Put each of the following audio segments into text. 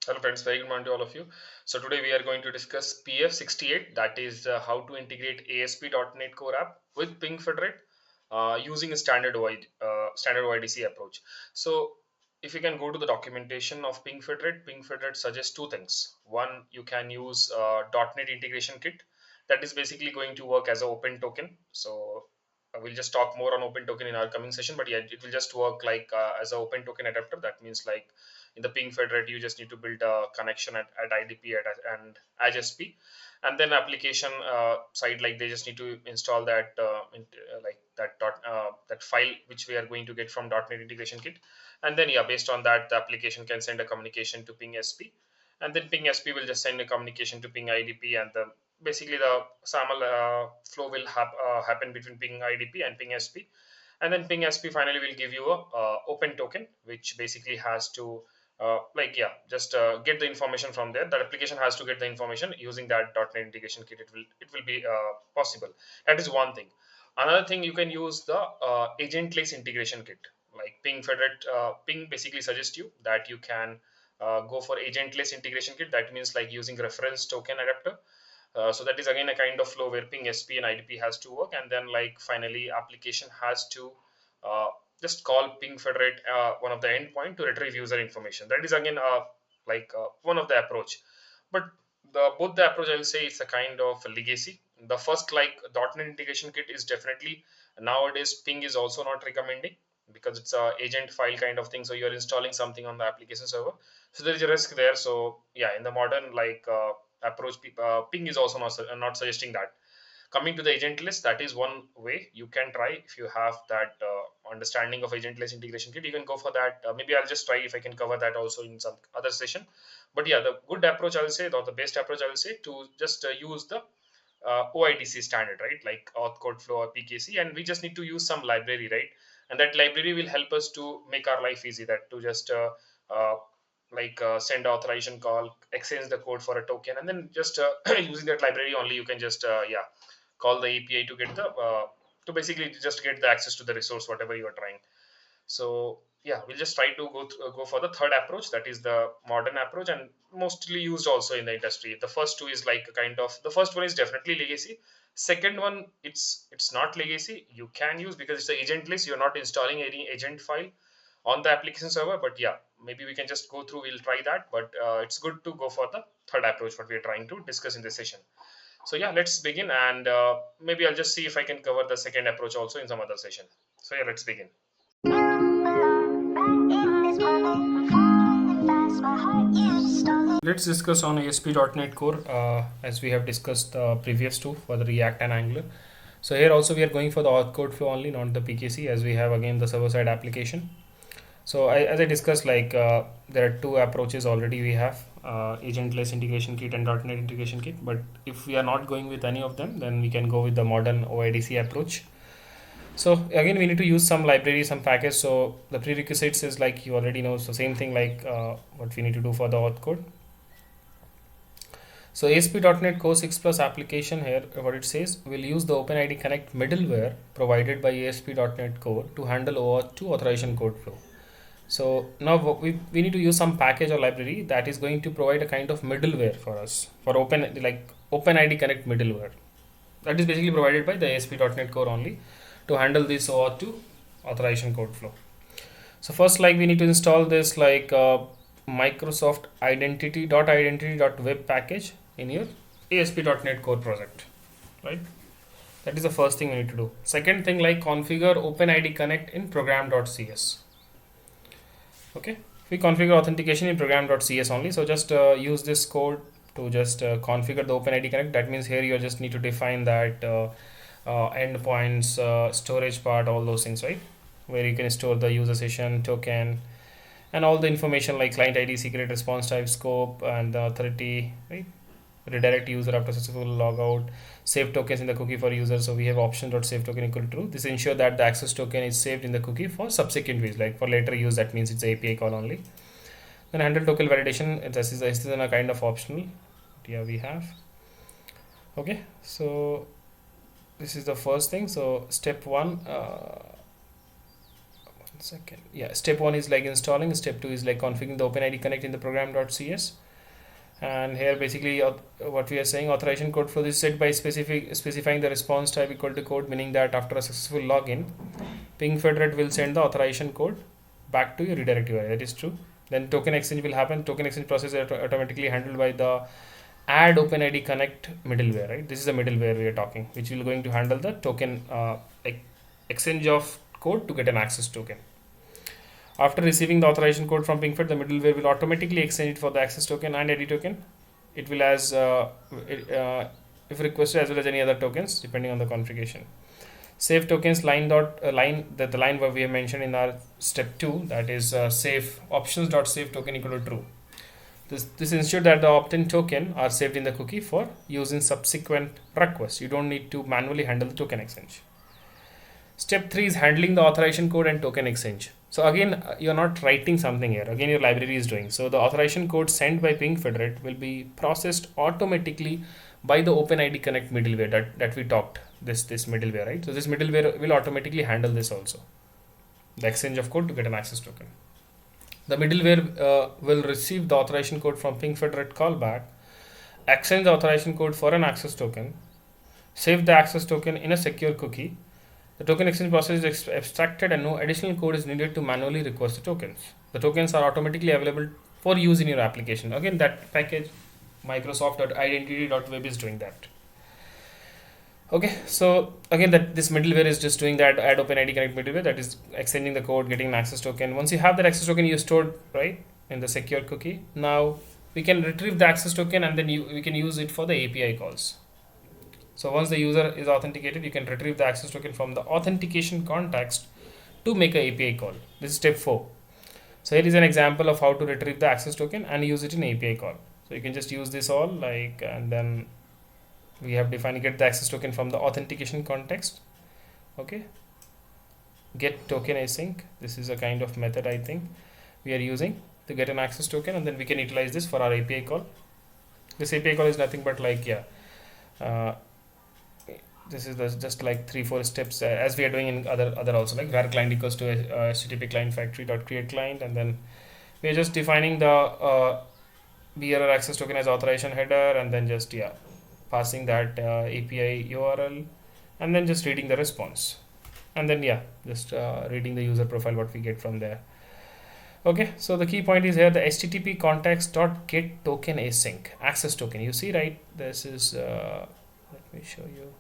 Hello friends, very good morning to all of you. So today we are going to discuss PF68, that is how to integrate ASP.NET Core app with PingFederate using a standard OIDC approach. So if you can go to the documentation of PingFederate, PingFederate suggests two things. One, you can use .NET integration kit that is basically going to work as an open token. So we'll just talk more on open token in our coming session, but yeah, it will just work like as an open token adapter. That means like in the PingFederate, you just need to build a connection at IDP and ISP, and then application side, like they just need to install that that file which we are going to get from .NET integration kit, and then yeah, based on that, the application can send a communication to PingSP, and then PingSP will just send a communication to Ping IDP, and the basically the SAML flow will happen between Ping IDP and PingSP, and then PingSP finally will give you a open token, which basically has to just get the information from there. That application has to get the information using that .NET integration kit. It will be possible. That is one thing. Another thing, you can use the agentless integration kit. Like Ping basically suggests you that you can go for agentless integration kit. That means like using reference token adapter. So that is again a kind of flow where Ping SP and IDP has to work, and then like finally application has to uh, just call PingFederate, one of the endpoint, to retrieve user information. That is again one of the approach. But both the approach, I will say, it's a kind of legacy. The first, like .NET integration kit, is definitely nowadays Ping is also not recommending, because it's a agent file kind of thing. So you're installing something on the application server, so there is a risk there. So yeah, in the modern approach, Ping is also not suggesting that. Coming to the agentless, that is one way you can try. If you have that understanding of agentless integration kit, you can go for that. Maybe I'll just try if I can cover that also in some other session. But yeah, the good approach, I will say, or the best approach, I will say, to just use the OIDC standard, right? Like auth code flow or PKC, and we just need to use some library, right? And that library will help us to make our life easy. That to just uh, send authorization call, exchange the code for a token, and then just using that library only, you can just call the API to get the to basically just get the access to the resource whatever you are trying. So yeah, we'll just try to go for the third approach, that is the modern approach, and mostly used also in the industry. The first two is like a kind of, the first one is definitely legacy. Second one, it's not legacy. You can use because it's the agentless. You're not installing any agent file on the application server. But yeah, maybe we can just go through. We'll try that. But it's good to go for the third approach what we are trying to discuss in this session. So yeah, let's begin, and maybe I'll just see if I can cover the second approach also in some other session. So yeah, let's begin. Let's discuss on ASP.NET Core, as we have discussed the previous two for the React and Angular. So here also we are going for the auth code flow only, not the PKC, as we have again the server-side application. So as I discussed, there are two approaches already we have, agentless integration kit and .NET integration kit. But if we are not going with any of them, then we can go with the modern OIDC approach. So again, we need to use some library, some package. So the prerequisites is like you already know. So same thing like what we need to do for the auth code. So ASP.NET Core 6 Plus application here, what it says, will use the OpenID Connect middleware provided by ASP.NET Core to handle OAuth 2 authorization code flow. So now we need to use some package or library that is going to provide a kind of middleware for us for OpenID Connect middleware. That is basically provided by the ASP.NET Core only to handle this OAuth 2 authorization code flow. So first, we need to install this Microsoft identity.web package in your ASP.NET Core project, right? That is the first thing we need to do. Second thing, configure OpenID Connect in program.cs. Okay, we configure authentication in program.cs only. So just use this code to just configure the OpenID Connect. That means here you just need to define that endpoints, storage part, all those things, right? Where you can store the user session token and all the information like client ID, secret response type, scope, and the authority, right? Redirect user after successful logout, save tokens in the cookie for user. So we have option.save token equal to true. This ensure that the access token is saved in the cookie for subsequent use, like for later use. That means it's API call only. Then handle token validation. This is a kind of optional. Yeah, we have. Okay, so this is the first thing. So step one. second. Yeah, step 1 is like installing, step 2 is like configuring the OpenID Connect in the program.cs. And here basically what we are saying, authorization code flow is set by specifying the response type equal to code, meaning that after a successful login, PingFederate will send the authorization code back to your redirect URI. That is true. Then token exchange will happen. Token exchange process is automatically handled by the add OpenID Connect middleware, right? This is the middleware we are talking, which will going to handle the token exchange of code to get an access token. After receiving the authorization code from PingFed, the middleware will automatically exchange it for the access token and ID token. It will if requested, as well as any other tokens depending on the configuration. Save tokens line the line where we have mentioned in our step 2, that is save options.save token equal to true. This ensures that the opt-in token are saved in the cookie for use in subsequent requests. You don't need to manually handle the token exchange. Step 3 is handling the authorization code and token exchange. So again, you're not writing something here. Again, your library is doing. So the authorization code sent by PingFederate will be processed automatically by the OpenID Connect middleware that we talked. This middleware, right? So this middleware will automatically handle this also, the exchange of code to get an access token. The middleware will receive the authorization code from PingFederate callback, exchange the authorization code for an access token, save the access token in a secure cookie. The token exchange process is abstracted and no additional code is needed to manually request the tokens. The tokens are automatically available for use in your application. Again, that package Microsoft.identity.web is doing that. Okay, so again, that this middleware is just doing that add OpenID Connect middleware, that is extending the code, getting an access token. Once you have that access token, you stored right in the secure cookie. Now we can retrieve the access token and then we can use it for the API calls. So once the user is authenticated, you can retrieve the access token from the authentication context to make an API call. This is step 4. So here is an example of how to retrieve the access token and use it in API call. So you can just use this all like, and then we have defined get the access token from the authentication context. Okay, get token async. This is a kind of method I think we are using to get an access token, and then we can utilize this for our API call. This API call is nothing but like this is just like 3-4 steps as we are doing in other also, like var client equals to http client factory dot create client, and then we are just defining the bearer access token as authorization header, and then just passing that API URL, and then just reading the response, and then just reading the user profile what we get from there. Okay, so the key point is here the http context dot get token async access token. You see, right? This is let me show you.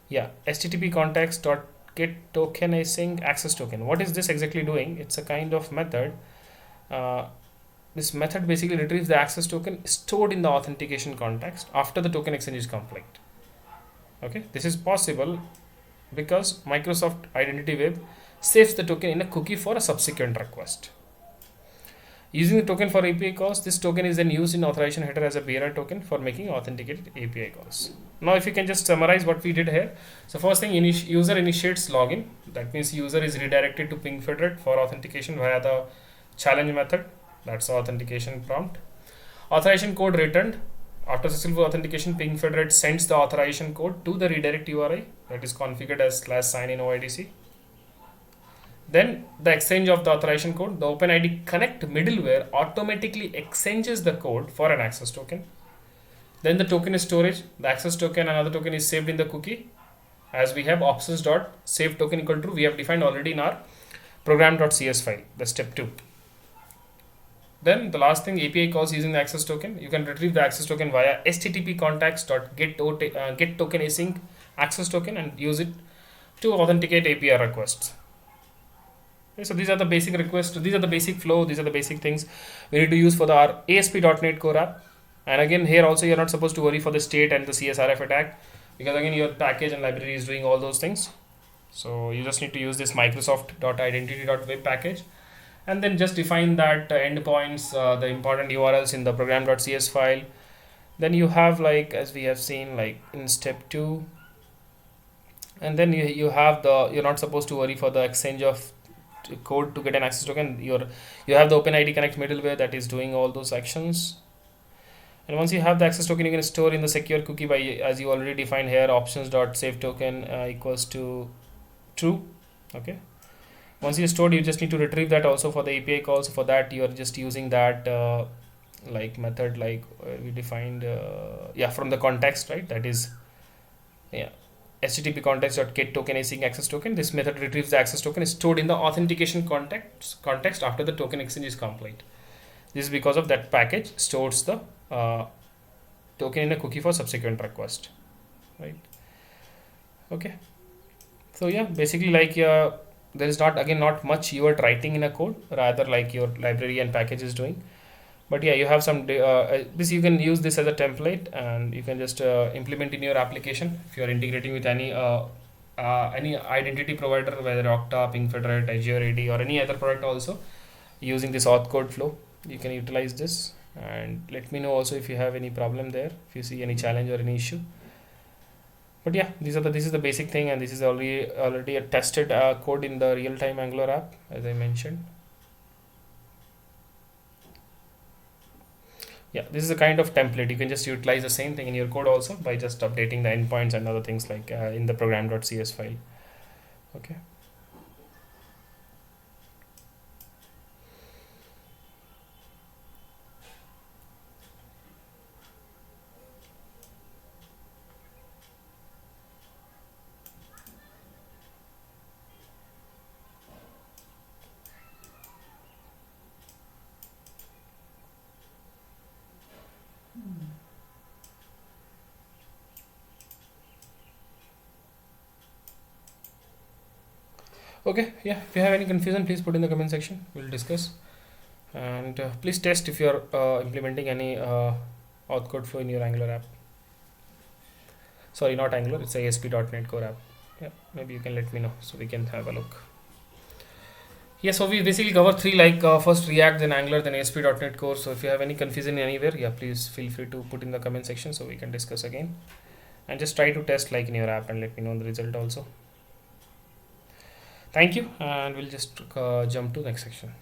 HTTP context dot get token async access token. What is this exactly doing? It's a kind of method. This method basically retrieves the access token stored in the authentication context after the token exchange is complete. Okay, this is possible because Microsoft Identity Web saves the token in a cookie for a subsequent request. Using the token for API calls, this token is then used in authorization header as a bearer token for making authenticated API calls. Now, if you can just summarize what we did here. So first thing, user initiates login. That means user is redirected to PingFederate for authentication via the challenge method. That's the authentication prompt. Authorization code returned. After successful authentication, PingFederate sends the authorization code to the redirect URI that is configured as /signin OIDC. Then the exchange of the authorization code, the OpenID Connect middleware automatically exchanges the code for an access token. Then the token is storage. The access token and other token is saved in the cookie. As we have options.save token equal to true, we have defined already in our program.cs file, the step 2. Then the last thing, API calls using the access token. You can retrieve the access token via http context.get token async access token and use it to authenticate API requests. Okay, so these are the basic requests. These are the basic flow. These are the basic things we need to use for our ASP.NET Core app. And again, here also you're not supposed to worry for the state and the CSRF attack, because again your package and library is doing all those things. So you just need to use this Microsoft.identity.web package, and then just define that endpoints, the important URLs in the program.cs file. Then you have, like as we have seen, like in step 2, and then you have you're not supposed to worry for the exchange of code to get an access token. You have the OpenID Connect middleware that is doing all those actions. And once you have the access token, you can store in the secure cookie by, as you already defined here, options.save token equals to true. Okay, Once you stored, you just need to retrieve that also for the API calls. For that, you are just using that like method like we defined yeah, from the context, right? That is, yeah, http context.get token async access token. This method retrieves the access token is stored in the authentication context after the token exchange is complete. This is because of that package stores the token in a cookie for subsequent request, right? Okay. So yeah, basically like there is not, again, not much you are writing in a code, rather like your library and package is doing. But yeah, you have some this, you can use this as a template and you can just implement in your application if you are integrating with any identity provider, whether Okta, PingFederate, Azure AD, or any other product also. Using this auth code flow, you can utilize this. And let me know also if you have any problem there, if you see any challenge or any issue. But yeah, this is the basic thing, and this is already a tested code in the real-time Angular app, as I mentioned. Yeah, this is a kind of template. You can just utilize the same thing in your code also by just updating the endpoints and other things like in the program.cs file. Okay. Okay, yeah, if you have any confusion, please put in the comment section. We'll discuss. And please test if you're implementing any auth code flow in your Angular app. Sorry, not Angular, it's a ASP.NET Core app. Yeah, maybe you can let me know so we can have a look. Yeah, so we basically cover three, like first React, then Angular, then ASP.NET Core. So if you have any confusion anywhere, yeah, please feel free to put in the comment section so we can discuss again. And just try to test like in your app and let me know the result also. Thank you, and we'll just jump to next section.